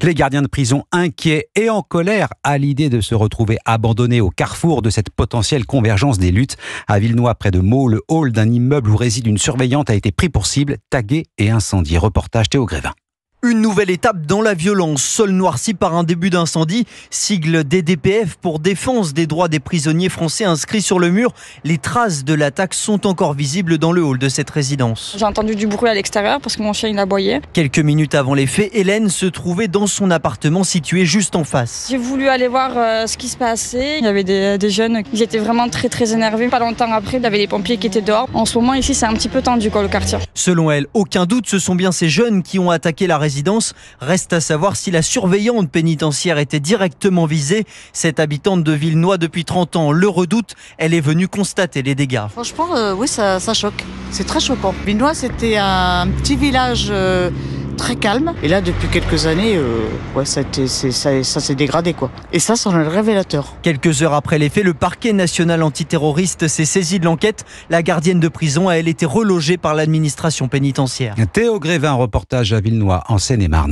Les gardiens de prison inquiets et en colère à l'idée de se retrouver abandonnés au carrefour de cette potentielle convergence des luttes. À Villenoix, près de Meaux, le hall d'un immeuble où réside une surveillante a été pris pour cible, tagué et incendié. Reportage Théo Grévin. Une nouvelle étape dans la violence, sol noirci par un début d'incendie, sigle DDPF pour défense des droits des prisonniers français inscrits sur le mur. Les traces de l'attaque sont encore visibles dans le hall de cette résidence. J'ai entendu du bruit à l'extérieur parce que mon chien il aboyait. Quelques minutes avant les faits, Hélène se trouvait dans son appartement situé juste en face. J'ai voulu aller voir ce qui se passait. Il y avait des jeunes, ils étaient vraiment très énervés. Pas longtemps après, il y avait les pompiers qui étaient dehors. En ce moment ici, c'est un petit peu tendu le quartier. Selon elle, aucun doute, ce sont bien ces jeunes qui ont attaqué la résidence. Reste à savoir si la surveillante pénitentiaire était directement visée. Cette habitante de Villenoix depuis 30 ans le redoute. Elle est venue constater les dégâts. Franchement, oui, ça choque. C'est très choquant. Villenoix, c'était un petit village très calme. Et là, depuis quelques années, ça s'est dégradé, quoi. Et ça, c'en est le révélateur. Quelques heures après les faits, le parquet national antiterroriste s'est saisi de l'enquête. La gardienne de prison a, elle, été relogée par l'administration pénitentiaire. Théo Grévin, reportage à Villenoix, en Seine-et-Marne.